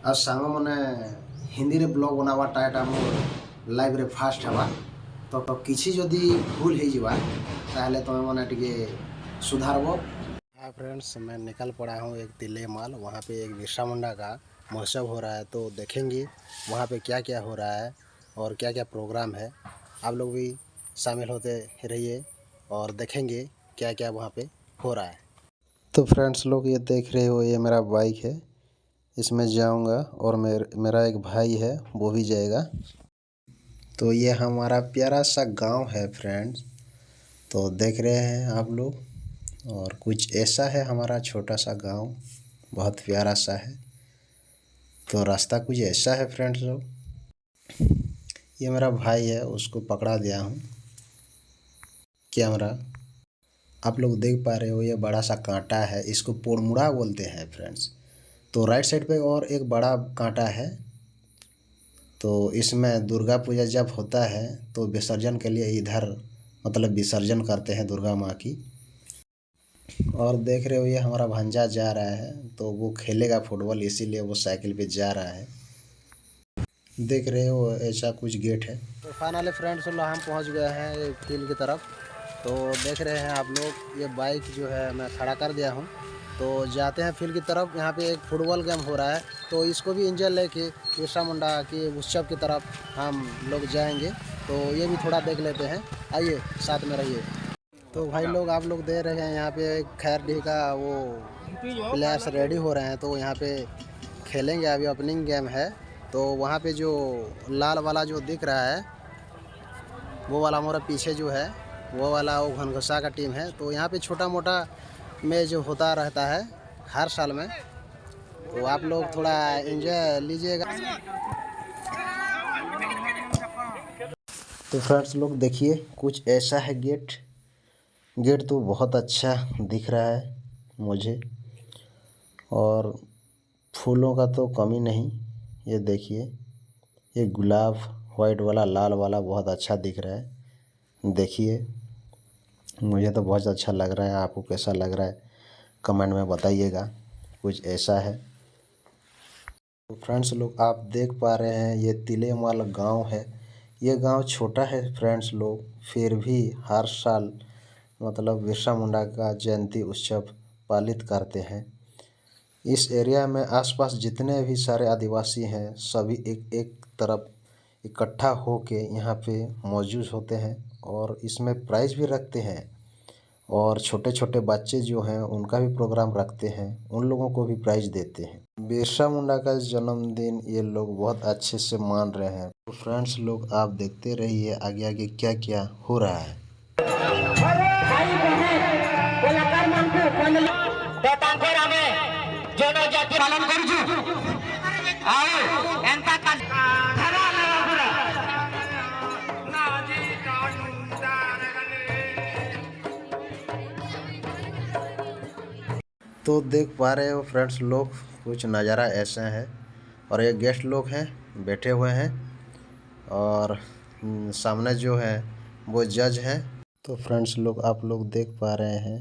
आज सांग मैंने हिंदी रे ब्लॉग बनावाटा एटा मोर लाइव रे फास्ट हवा तो किसी जदि भूल हो जावा ताहले तुम मैंने टिके सुधारबो। हाँ फ्रेंड्स, मैं निकल पड़ा हूँ एक तिले माल। वहाँ पे एक बिरसा मुंडा का महोत्सव हो रहा है, तो देखेंगे वहाँ पे क्या क्या हो रहा है और क्या क्या प्रोग्राम है। आप लोग भी शामिल होते रहिए और देखेंगे क्या क्या वहाँ पे हो रहा है। तो फ्रेंड्स लोग, ये देख रहे हो, ये मेरा बाइक है, इसमें जाऊंगा और मेरा एक भाई है वो भी जाएगा। तो ये हमारा प्यारा सा गांव है फ्रेंड्स, तो देख रहे हैं आप लोग। और कुछ ऐसा है हमारा छोटा सा गांव, बहुत प्यारा सा है। तो रास्ता कुछ ऐसा है फ्रेंड्स लोग। ये मेरा भाई है, उसको पकड़ा दिया हूँ कैमरा। आप लोग देख पा रहे हो, ये बड़ा सा कांटा है, इसको पोड़मुड़ा बोलते हैं फ्रेंड्स। तो राइट साइड पे और एक बड़ा कांटा है। तो इसमें दुर्गा पूजा जब होता है तो विसर्जन के लिए इधर मतलब विसर्जन करते हैं दुर्गा माँ की। और देख रहे हो, ये हमारा भांजा जा रहा है, तो वो खेलेगा फुटबॉल, इसीलिए वो साइकिल पे जा रहा है। देख रहे हो, ऐसा कुछ गेट है। तो फाइनली फ्रेंड्स हम पहुंच गए हैं फील्ड की तरफ। तो देख रहे हैं आप लोग, ये बाइक जो है मैं खड़ा कर दिया हूँ, तो जाते हैं फील्ड की तरफ। यहाँ पे एक फुटबॉल गेम हो रहा है, तो इसको भी एंजॉय लेके बिरसा मुंडा के उत्सव की तरफ हम लोग जाएंगे। तो ये भी थोड़ा देख लेते हैं, आइए साथ में रहिए। तो भाई लोग, आप लोग देख रहे हैं यहाँ पे खैरडीह का वो प्लेयर्स रेडी हो रहे हैं, तो यहाँ पे खेलेंगे। अभी ओपनिंग गेम है। तो वहाँ पे जो लाल वाला जो दिख रहा है, वो वाला हमारा पीछे जो है, वो वाला वो घनघोसा का टीम है। तो यहाँ पे छोटा मोटा मैच जो होता रहता है हर साल में, तो आप लोग थोड़ा एंजॉय लीजिएगा। तो फ्रेंड्स लोग देखिए, कुछ ऐसा है गेट। गेट तो बहुत अच्छा दिख रहा है मुझे, और फूलों का तो कमी नहीं। ये देखिए, ये गुलाब वाइट वाला, लाल वाला बहुत अच्छा दिख रहा है। देखिए, मुझे तो बहुत अच्छा लग रहा है। आपको कैसा लग रहा है कमेंट में बताइएगा। कुछ ऐसा है। तो फ्रेंड्स लोग, आप देख पा रहे हैं, ये तिलेमाल गांव है। ये गांव छोटा है फ्रेंड्स लोग, फिर भी हर साल मतलब बिरसा मुंडा का जयंती उत्सव पालित करते हैं। इस एरिया में आसपास जितने भी सारे आदिवासी हैं, सभी एक एक तरफ इकट्ठा होके यहाँ पे मौजूद होते हैं और इसमें प्राइज़ भी रखते हैं। और छोटे छोटे बच्चे जो हैं उनका भी प्रोग्राम रखते हैं, उन लोगों को भी प्राइज़ देते हैं। बिरसा मुंडा का जन्मदिन ये लोग बहुत अच्छे से मान रहे हैं। तो फ्रेंड्स लोग, आप देखते रहिए आगे आगे क्या क्या हो रहा है। तो देख पा रहे हो फ्रेंड्स लोग, कुछ नज़ारा ऐसा है। और ये गेस्ट लोग हैं, बैठे हुए हैं, और सामने जो है वो जज हैं। तो फ्रेंड्स लोग, आप लोग देख पा रहे हैं,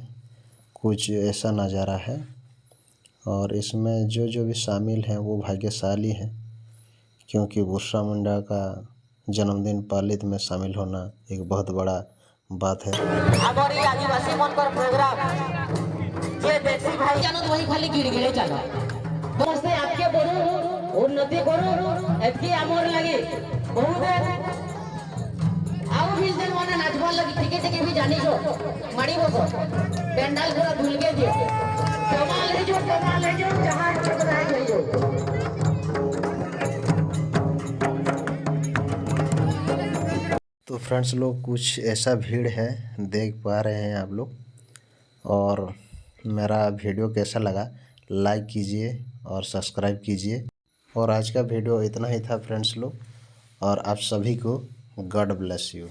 कुछ ऐसा नज़ारा है। और इसमें जो जो भी शामिल हैं वो भाग्यशाली हैं, क्योंकि बिरसा मुंडा का जन्मदिन पालित में शामिल होना एक बहुत बड़ा बात है। हमारी आदिवासी मन पर प्रोग्राम ये देसी भाई जानो तो वही खाली गिड़गिड़े चलो दोस्ते आपके बोलू उन्नति करू एतकी आमर लगी बहुत आओ भी दिन माने नाचबा लगी टिके भी जानी जो माड़ी बसो पेंडाल पूरा धुल के दियो कमाल ले जो जहां बनाए गयो। तो फ्रेंड्स लोग, कुछ ऐसा भीड़ है, देख पा रहे हैं आप लोग। और मेरा वीडियो कैसा लगा लाइक कीजिए और सब्सक्राइब कीजिए। और आज का वीडियो इतना ही था फ्रेंड्स लोग, और आप सभी को गॉड ब्लेस यू।